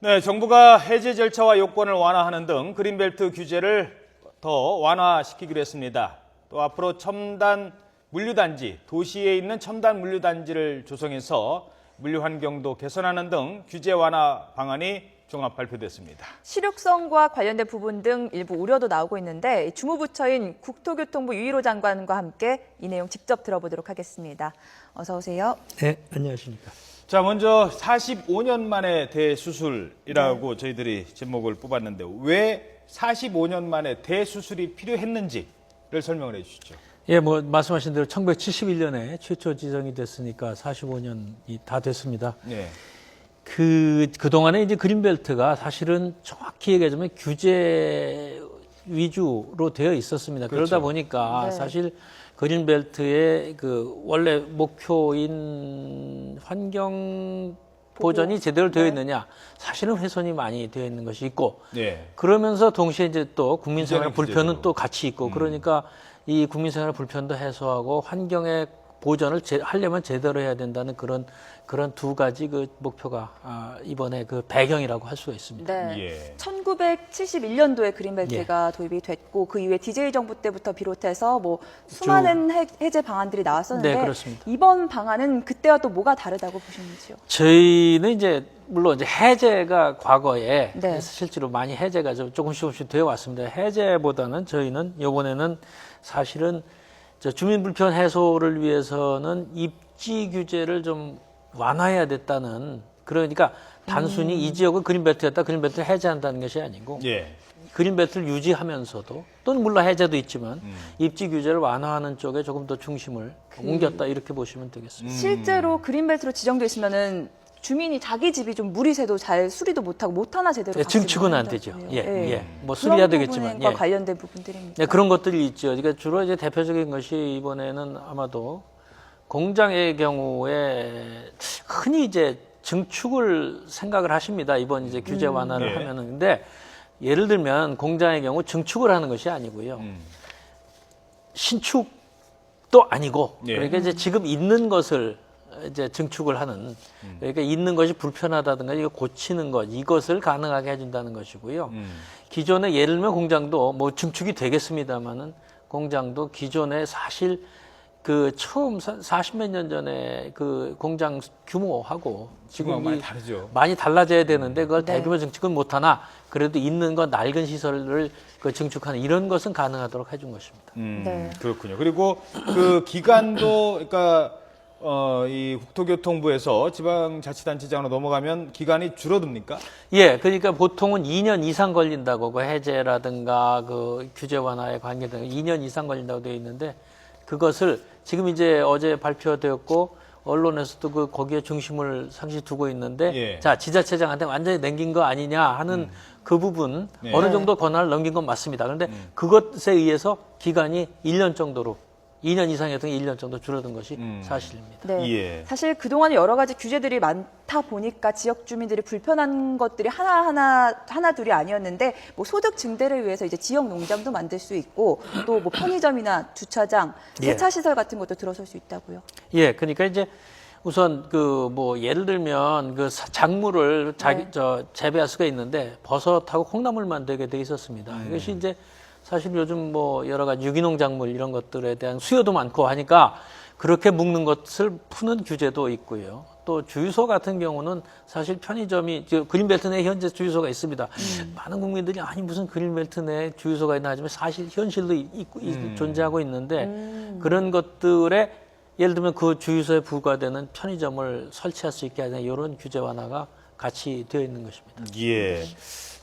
네, 정부가 해제 절차와 요건을 완화하는 등 그린벨트 규제를 더 완화시키기로 했습니다. 또 앞으로 첨단 물류단지, 도시에 있는 첨단 물류단지를 조성해서 물류 환경도 개선하는 등 규제 완화 방안이 종합 발표됐습니다. 실효성과 관련된 부분 등 일부 우려도 나오고 있는데 주무부처인 국토교통부 유일호 장관과 함께 이 내용 직접 들어보도록 하겠습니다. 어서 오세요. 네, 안녕하십니까. 자, 먼저 45년 만에 대수술이라고 저희들이 제목을 뽑았는데 왜 45년 만에 대수술이 필요했는지를 설명을 해 주시죠. 예, 뭐 말씀하신 대로 1971년에 최초 지정이 됐으니까 45년이 다 됐습니다. 네. 그동안에 이제 그린벨트가 사실은 정확히 얘기하자면 규제 위주로 되어 있었습니다. 그렇죠. 그러다 보니까 네. 사실 그린벨트의 그 원래 목표인 환경 보전이 제대로 되어 있느냐, 사실은 훼손이 많이 되어 있는 것이 있고, 네. 그러면서 동시에 이제 또 국민생활 규제는 불편은 규제로. 또 같이 있고, 그러니까 이 국민생활 불편도 해소하고 환경의 보전을 하려면 제대로 해야 된다는 그런 두 가지 그 목표가 이번에 그 배경이라고 할 수가 있습니다. 네. 예. 1971년도에 그린벨트가 도입이 됐고 그 이후에 DJ 정부 때부터 비롯해서 뭐 수많은 해제 방안들이 나왔었는데 네, 그렇습니다. 이번 방안은 그때와 또 뭐가 다르다고 보시는지요? 저희는 이제 물론 이제 해제가 과거에 네. 실제로 많이 해제가 조금씩 되어 왔습니다. 해제보다는 저희는 이번에는 사실은 주민 불편 해소를 위해서는 입지 규제를 좀 완화해야 됐다는, 그러니까 단순히 이 지역은 그린벨트였다, 그린벨트를 해제한다는 것이 아니고 예. 그린벨트를 유지하면서도 또는 물론 해제도 있지만 입지 규제를 완화하는 쪽에 조금 더 중심을 옮겼다, 이렇게 보시면 되겠습니다. 실제로 그린벨트로 지정돼 있으면은 주민이 자기 집이 좀 물이 새도 잘 수리도 못하고 못 하나 제대로 예, 갖지 증축은 안 못한다고 되죠. 해요. 예. 뭐 그런 수리해야 되겠지만, 부분과 예. 관련된 부분들입니다. 네, 그런 것들이 있죠. 그러니까 주로 이제 대표적인 것이 이번에는 아마도 공장의 경우에 흔히 이제 증축을 생각을 하십니다. 이번 이제 규제 완화를 네. 하면은. 근데 예를 들면 공장의 경우 증축을 하는 것이 아니고요. 신축도 아니고, 예. 그러니까 이제 지금 있는 것을 이제 증축을 하는, 그러니까 있는 것이 불편하다든가 이거 고치는 것, 이것을 가능하게 해준다는 것이고요. 기존에 예를 들면 공장도 뭐 증축이 되겠습니다만은 공장도 기존에 사실 그 처음 40몇 년 전에 그 공장 규모하고 지금하고 지금 많이 다르죠. 많이 달라져야 되는데 그걸 네. 대규모 증축은 못하나 그래도 있는 것 낡은 시설을 그 증축하는 이런 것은 가능하도록 해준 것입니다. 네. 그렇군요. 그리고 그 기간도 그러니까 이 국토교통부에서 지방자치단체장으로 넘어가면 기간이 줄어듭니까? 예, 그러니까 보통은 2년 이상 걸린다고, 그 해제라든가 그 규제 완화에 관계된 2년 이상 걸린다고 되어 있는데, 그것을 지금 이제 어제 발표되었고 언론에서도 그 거기에 중심을 상시 두고 있는데, 예. 자, 지자체장한테 완전히 넘긴 거 아니냐 하는 그 부분, 네. 어느 정도 권한을 넘긴 건 맞습니다. 그런데 그것에 의해서 기간이 1년 정도로, 2년 이상이었던 게 1년 정도 줄어든 것이 사실입니다. 네. 예. 사실 그동안 여러 가지 규제들이 많다 보니까 지역 주민들이 불편한 것들이 하나 둘이 아니었는데 뭐 소득 증대를 위해서 이제 지역 농장도 만들 수 있고 또 뭐 편의점이나 주차장, 예. 세차 시설 같은 것도 들어설 수 있다고요. 예, 그러니까 이제 우선 그 뭐 예를 들면 그 작물을 재배할 수가 있는데 버섯하고 콩나물만 되게 돼 있었습니다. 이것이 이제 사실 요즘 뭐 여러 가지 유기농 작물 이런 것들에 대한 수요도 많고 하니까 그렇게 묶는 것을 푸는 규제도 있고요. 또 주유소 같은 경우는 사실 편의점이 그린벨트 내에 현재 주유소가 있습니다. 많은 국민들이 아니 무슨 그린벨트 내에 주유소가 있나 하지만 사실 현실도 존재하고 있는데 그런 것들에 예를 들면 그 주유소에 부과되는 편의점을 설치할 수 있게 하는 이런 규제 완화가 같이 되어 있는 것입니다. 예.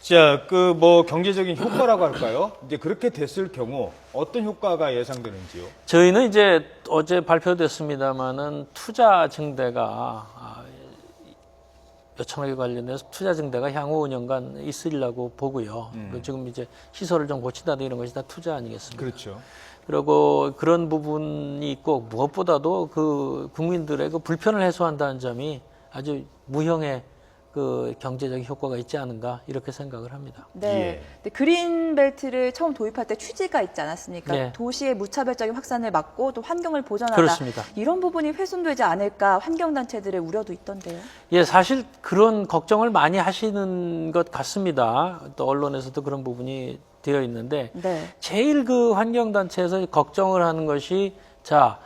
자, 그 뭐 경제적인 효과라고 할까요? 이제 그렇게 됐을 경우 어떤 효과가 예상되는지요? 저희는 이제 어제 발표됐습니다마는 투자 증대가 여청하게 관련해서 투자 증대가 향후 5년간 있으리라고 보고요. 지금 이제 시설을 좀 고친다든 이런 것이 다 투자 아니겠습니까? 그렇죠. 그리고 그런 부분이 있고 무엇보다도 그 국민들의 그 불편을 해소한다는 점이 아주 무형의 그 경제적 효과가 있지 않은가 이렇게 생각을 합니다. 네. 예. 근데 그린벨트를 처음 도입할 때 취지가 있지 않았습니까? 네. 도시의 무차별적인 확산을 막고 또 환경을 보전하다. 그렇습니다. 이런 부분이 훼손되지 않을까 환경단체들의 우려도 있던데요. 예, 사실 그런 걱정을 많이 하시는 것 같습니다. 또 언론에서도 그런 부분이 되어 있는데 네. 제일 그 환경단체에서 걱정을 하는 것이 저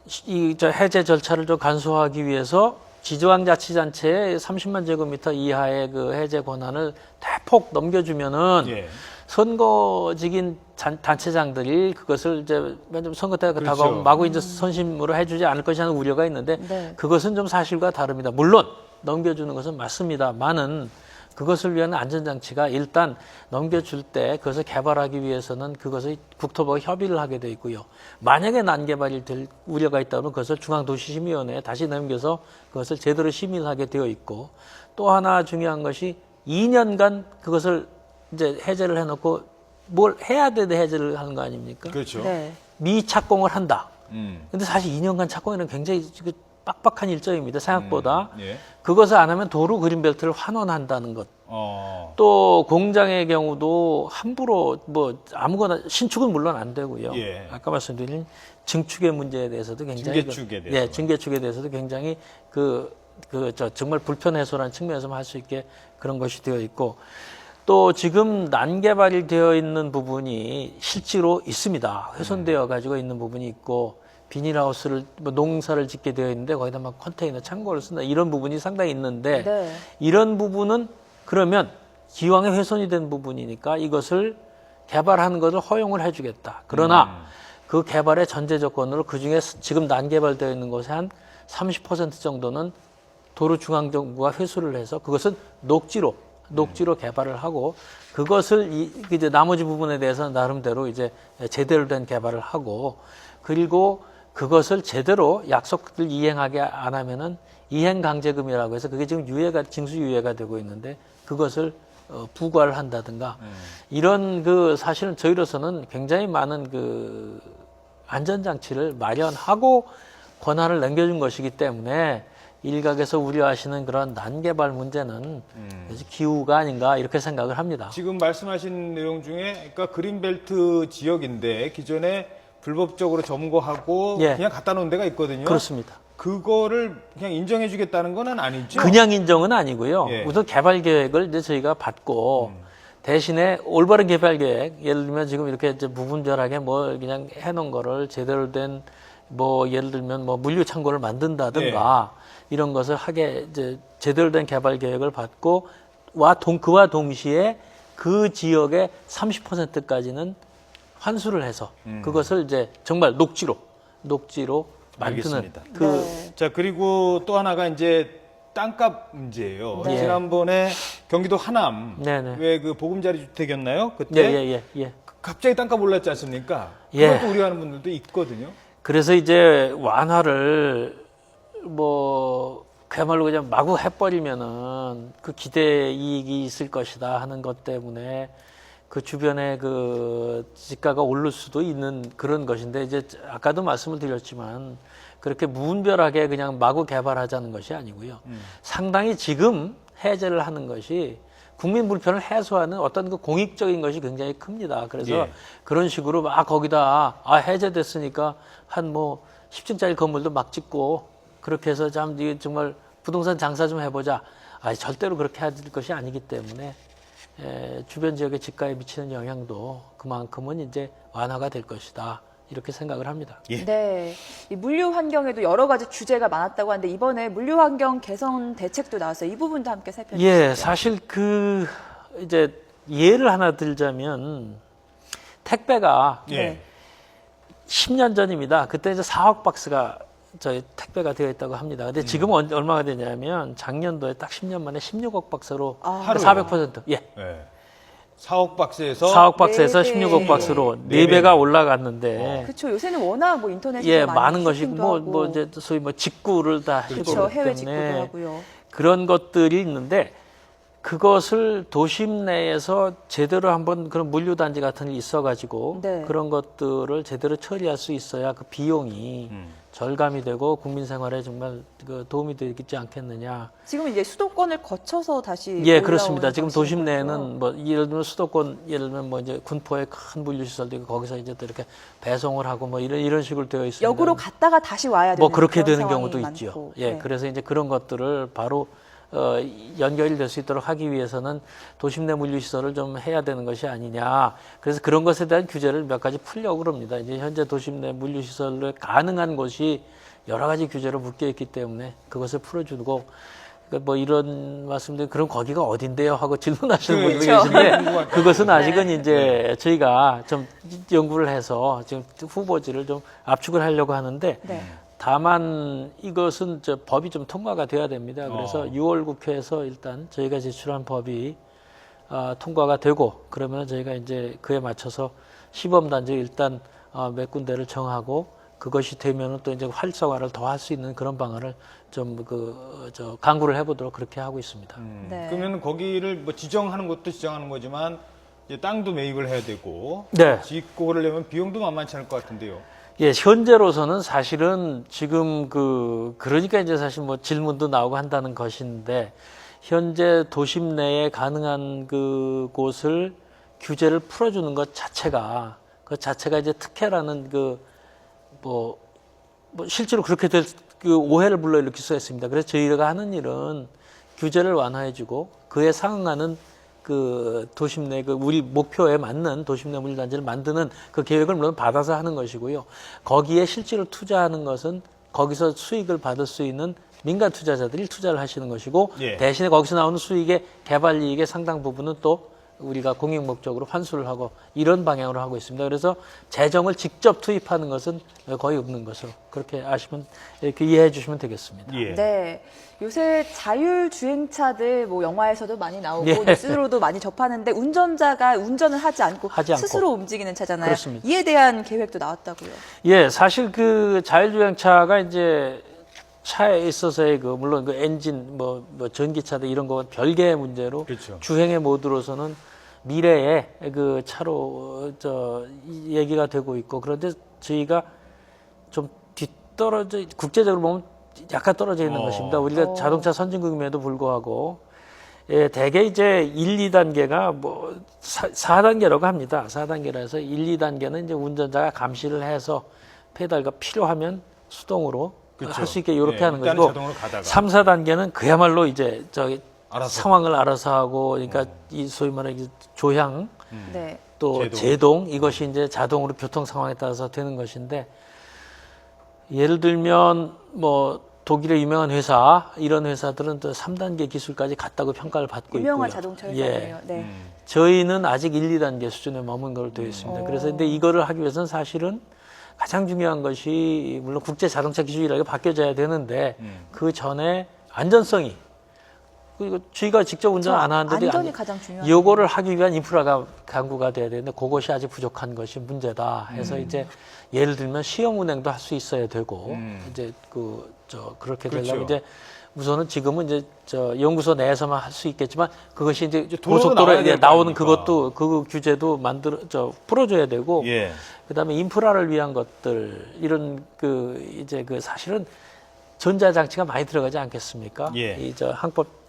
해제 절차를 좀 간소화하기 위해서 지방자치단체에 30만 제곱미터 이하의 그 해제 권한을 대폭 넘겨주면은 예. 선거직인 단체장들이 그것을 이제 맨날 선거 때가 그렇죠. 다가오면 마구 이제 선심으로 해주지 않을 것이라는 우려가 있는데 네. 그것은 좀 사실과 다릅니다. 물론 넘겨주는 것은 맞습니다만은 그것을 위한 안전장치가 일단 넘겨줄 때 그것을 개발하기 위해서는 그것을 국토부가 협의를 하게 돼 있고요. 만약에 난개발이 될 우려가 있다면 그것을 중앙도시심의위원회에 다시 넘겨서 그것을 제대로 심의를 하게 되어 있고 또 하나 중요한 것이 2년간 그것을 이제 해제를 해놓고 뭘 해야 되는데 해제를 하는 거 아닙니까? 그렇죠. 네. 미착공을 한다. 근데 사실 2년간 착공에는 굉장히 빡빡한 일정입니다. 생각보다. 예. 그것을 안 하면 도로 그린벨트를 환원한다는 것. 어. 또 공장의 경우도 함부로 뭐 아무거나 신축은 물론 안 되고요. 예. 아까 말씀드린 증축의 문제에 대해서도 굉장히 증개축에 대해서. 예, 증개축에 대해서도 굉장히 정말 불편 해소라는 측면에서 할 수 있게 그런 것이 되어 있고 또 지금 난개발이 되어 있는 부분이 실제로 있습니다. 훼손되어 가지고 있는 부분이 있고 비닐하우스를 뭐 농사를 짓게 되어 있는데 거기다 막 컨테이너 창고를 쓴다 이런 부분이 상당히 있는데 네. 이런 부분은 그러면 기왕에 훼손이 된 부분이니까 이것을 개발하는 것을 허용을 해주겠다. 그러나 그 개발의 전제 조건으로 그중에 지금 난개발되어 있는 곳에 한 30% 정도는 도로중앙정부가 회수를 해서 그것은 녹지로 개발을 하고 그것을 이제 나머지 부분에 대해서는 나름대로 이제 제대로 된 개발을 하고 그리고 그것을 제대로 약속을 이행하게 안 하면은 이행강제금이라고 해서 그게 지금 징수유예가 되고 있는데 그것을 부과를 한다든가 이런 사실은 저희로서는 굉장히 많은 그 안전장치를 마련하고 권한을 남겨준 것이기 때문에 일각에서 우려하시는 그런 난개발 문제는 기우가 아닌가 이렇게 생각을 합니다. 지금 말씀하신 내용 중에 그러니까 그린벨트 지역인데 기존에 불법적으로 점거하고 예. 그냥 갖다 놓은 데가 있거든요. 그렇습니다. 그거를 그냥 인정해 주겠다는 건 아니죠? 그냥 인정은 아니고요. 예. 우선 개발 계획을 이제 저희가 받고 대신에 올바른 개발 계획, 예를 들면 지금 이렇게 이제 무분별하게 뭐 그냥 해놓은 거를 제대로 된 뭐 예를 들면 뭐 물류 창고를 만든다든가 이런 것을 하게 이제 제대로 된 개발 계획을 받고 그와 동시에 그 지역의 30%까지는 환수를 해서 그것을 이제 정말 녹지로 만드는 알겠습니다. 네. 자, 그리고 또 하나가 이제 땅값 문제예요. 네. 지난번에 경기도 하남 네네. 왜 그 보금자리 주택이었나요? 그때 예. 갑자기 땅값 올랐지 않습니까? 예. 그것도 우려하는 분들도 있거든요. 그래서 이제 완화를 뭐 그야말로 그냥 마구 해버리면은 그 기대 이익이 있을 것이다 하는 것 때문에 그 주변에 그 지가가 오를 수도 있는 그런 것인데 이제 아까도 말씀을 드렸지만 그렇게 무분별하게 그냥 마구 개발하자는 것이 아니고요. 상당히 지금 해제를 하는 것이 국민 불편을 해소하는 어떤 그 공익적인 것이 굉장히 큽니다. 그래서 예. 그런 식으로 막 거기다 해제됐으니까 한 뭐 10층짜리 건물도 막 짓고 그렇게 해서 정말 부동산 장사 좀 해보자. 절대로 그렇게 할 것이 아니기 때문에 주변 지역의 집가에 미치는 영향도 그만큼은 이제 완화가 될 것이다. 이렇게 생각을 합니다. 예. 네. 이 물류 환경에도 여러 가지 규제가 많았다고 하는데 이번에 물류 환경 개선 대책도 나왔어요. 이 부분도 함께 살펴주시죠. 예, 사실 이제 예를 하나 들자면 택배가 예. 10년 전입니다. 그때 이제 4억 박스가 저희 택배가 되어 있다고 합니다. 근데 지금 얼마가 되냐면 작년도에 딱 10년 만에 16억 박스로 하루요? 400%. 예. 예. 4억 박스에서 4억 박스에서 네 배. 16억 박스로 네 4배가 올라갔는데 그렇죠. 요새는 워낙 뭐 인터넷에 예, 많이 많은 것이 쇼핑도 하고. 뭐 이제 소위 뭐 직구를 다 해보기 그렇죠. 해외 직구도 때문에 하고요. 그런 것들이 있는데 그것을 도심 내에서 제대로 한번 그런 물류단지 같은 게 있어가지고 네. 그런 것들을 제대로 처리할 수 있어야 그 비용이 절감이 되고 국민 생활에 정말 그 도움이 되지 않겠느냐. 지금 이제 수도권을 거쳐서 다시 예, 올라오는 그렇습니다. 지금 도심 방식인 거죠? 내에는 뭐 예를 들면 수도권 예를 들면 뭐 이제 군포에 큰 분류시설도 있고 거기서 이제 또 이렇게 배송을 하고 뭐 이런 식으로 되어 있습니다. 역으로 갔다가 다시 와야 되는 뭐 그렇게 그런 되는 상황이 경우도 많고. 있죠. 예, 네. 그래서 이제 그런 것들을 바로 연결이 될 수 있도록 하기 위해서는 도심 내 물류 시설을 좀 해야 되는 것이 아니냐. 그래서 그런 것에 대한 규제를 몇 가지 풀려고 그럽니다. 이제 현재 도심 내 물류 시설을 가능한 곳이 여러 가지 규제로 묶여 있기 때문에 그것을 풀어주고 그러니까 뭐 이런 말씀들 그럼 거기가 어딘데요 하고 질문하시는 분들이 그렇죠. 계신데 그것은 아직은 이제 저희가 좀 연구를 해서 지금 후보지를 좀 압축을 하려고 하는데 네. 다만 이것은 법이 좀 통과가 돼야 됩니다. 그래서 6월 국회에서 일단 저희가 제출한 법이 통과가 되고 그러면 저희가 이제 그에 맞춰서 시범 단지 일단 몇 군데를 정하고 그것이 되면은 또 이제 활성화를 더 할 수 있는 그런 방안을 좀 강구를 해보도록 그렇게 하고 있습니다. 네. 그러면 거기를 뭐 지정하는 것도 지정하는 거지만 이제 땅도 매입을 해야 되고 네. 짓고 그러려면 비용도 만만치 않을 것 같은데요. 예, 현재로서는 사실은 지금 그러니까 이제 사실 뭐 질문도 나오고 한다는 것인데 현재 도심 내에 가능한 곳을 규제를 풀어주는 것 자체가 그 자체가 이제 특혜라는 뭐 실제로 그렇게 될 오해를 불러일으킬 수가 있습니다. 그래서 저희가 하는 일은 규제를 완화해주고 그에 상응하는 도심 내 우리 목표에 맞는 도심 내 물류단지를 만드는 그 계획을 물론 받아서 하는 것이고요. 거기에 실제로 투자하는 것은 거기서 수익을 받을 수 있는 민간 투자자들이 투자를 하시는 것이고 예. 대신에 거기서 나오는 수익의 개발 이익의 상당 부분은 또 우리가 공익 목적으로 환수를 하고 이런 방향으로 하고 있습니다. 그래서 재정을 직접 투입하는 것은 거의 없는 것으로 그렇게 아시면 이렇게 이해해 주시면 되겠습니다. 예. 네. 요새 자율주행차들 뭐 영화에서도 많이 나오고 예. 뉴스로도 많이 접하는데 운전자가 운전을 하지 않고 하지 않고. 스스로 움직이는 차잖아요. 그렇습니다. 이에 대한 계획도 나왔다고요. 예, 사실 자율주행차가 이제 차에 있어서의 물론 엔진, 전기차들 이런 거 별개의 문제로 그렇죠. 주행의 모드로서는 미래에 차로 얘기가 되고 있고 그런데 저희가 좀 뒤떨어져 국제적으로 보면 약간 떨어져 있는 것입니다. 우리가 자동차 선진국임에도 불구하고 예, 대개 이제 1, 2단계가 4단계라고 합니다. 4단계라서 1, 2단계는 이제 운전자가 감시를 해서 페달과 필요하면 수동으로 할 수 있게 이렇게 예, 하는 일단은 것이고 자동으로 가다가. 3, 4단계는 그야말로 이제 알아서. 상황을 알아서 하고 그러니까 이 소위 말하는 조향 네. 또 제동 이것이 이제 자동으로 교통 상황에 따라서 되는 것인데 예를 들면 독일의 유명한 회사 이런 회사들은 또 3단계 기술까지 갔다고 평가를 받고 유명한 있고요. 자동차 회사네요. 예. 네. 저희는 아직 1, 2단계 수준에 머문 걸로 되어 있습니다. 그래서 근데 이거를 하기 위해서는 사실은 가장 중요한 것이 물론 국제 자동차 기준이라고 바뀌어져야 되는데 그 전에 안전성이 그리고 저희가 직접 운전 안 하는데도 안전이 가장 중요한 요거를 하기 위한 인프라가 강구가 돼야 되는데 그것이 아직 부족한 것이 문제다 해서 이제 예를 들면 시험 운행도 할 수 있어야 되고 이제 그렇게 그렇죠. 되려면 이제 우선은 지금은 이제 연구소 내에서만 할 수 있겠지만 그것이 이제 도로로 고속도로에 나와야 될 나오는 거 아닙니까? 그것도 그 규제도 풀어줘야 되고 예. 그다음에 인프라를 위한 것들 이런 사실은 전자장치가 많이 들어가지 않겠습니까? 예. 이 항법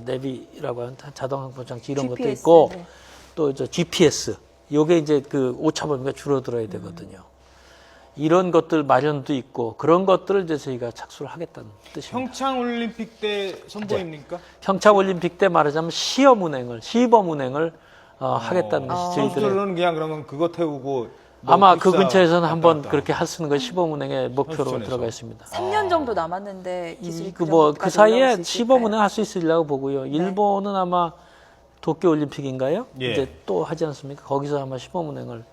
내비라고 하는 자동 항법 장치 이런 것도 GPS, 있고 네. 또 GPS 요게 이제 오차 범위가 줄어들어야 되거든요. 이런 것들 마련도 있고 그런 것들을 이제 저희가 착수를 하겠다는 뜻입니다. 평창 올림픽 때 선보입니까? 평창 올림픽 때 말하자면 시범 운행을 하겠다는 것이 저희들의 선수들은 그냥 그러면 그거 태우고 아마 그 입사 근처에서는 왔다 한번 갔다. 그렇게 할 수 있는 건 시범 운행의 목표로 선수촌에서. 들어가 있습니다. 3년 정도 남았는데 기술이 그 사이에 시범 운행 할 수 있으리라고 보고요. 일본은 아마 도쿄 올림픽인가요? 예. 이제 또 하지 않습니까? 거기서 아마 시범 운행을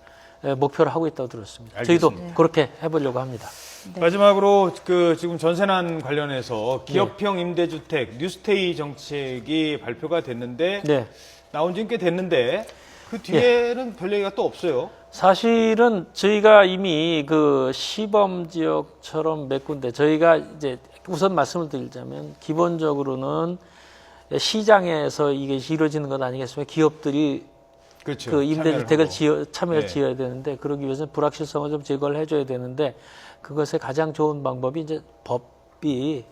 목표로 하고 있다고 들었습니다. 알겠습니다. 저희도 그렇게 해보려고 합니다. 마지막으로 지금 전세난 관련해서 기업형 임대주택 뉴스테이 정책이 발표가 됐는데 네. 나온 지는 꽤 됐는데 그 뒤에는 별 얘기가 또 없어요. 사실은 저희가 이미 시범 지역처럼 몇 군데 저희가 이제 우선 말씀을 드리자면 기본적으로는 시장에서 이게 이루어지는 것 아니겠습니까? 기업들이 그렇죠. 임대주택을 참여를 네. 지어야 되는데 그러기 위해서는 불확실성을 좀 제거를 해줘야 되는데 그것의 가장 좋은 방법이 이제 법이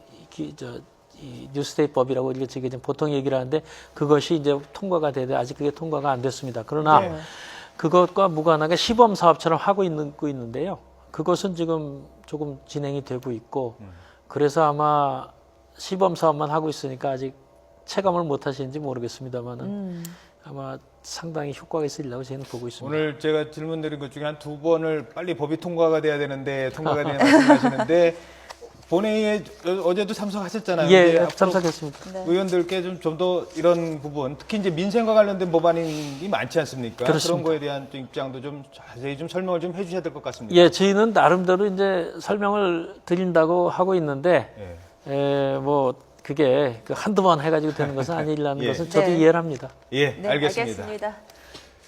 이 뉴스데이법이라고 이게 지금 보통 얘기를 하는데 그것이 이제 통과가 되되 아직 그게 통과가 안 됐습니다. 그러나 네. 그것과 무관하게 시범 사업처럼 하고 있는데요. 그것은 지금 조금 진행이 되고 있고 그래서 아마 시범 사업만 하고 있으니까 아직 체감을 못 하시는지 모르겠습니다만은 아마 상당히 효과가 있으리라고 저는 보고 있습니다. 오늘 제가 질문 드린 것 중에 한 2번을 빨리 법이 통과가 돼야 되는데 통과가 되냐 말씀하시는데 본회의에 어제도 참석하셨잖아요. 예, 근데 앞으로 참석했습니다. 네. 의원들께 좀 더 이런 부분, 특히 이제 민생과 관련된 법안이 많지 않습니까? 그렇습니다. 그런 거에 대한 또 입장도 좀 자세히 좀 설명을 좀 해주셔야 될 것 같습니다. 예, 저희는 나름대로 이제 설명을 드린다고 하고 있는데, 뭐, 그게 그 한두 번 해가지고 되는 것은 아니라는 예. 것은 저도 네. 이해를 합니다. 예, 네, 알겠습니다. 알겠습니다.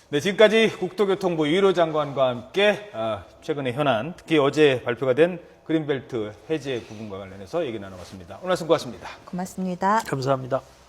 네, 지금까지 국토교통부 유일호 장관과 함께 최근의 현안, 특히 어제 발표가 된 그린벨트 해제 부분과 관련해서 얘기 나눠봤습니다. 오늘 말씀 고맙습니다. 고맙습니다. 감사합니다.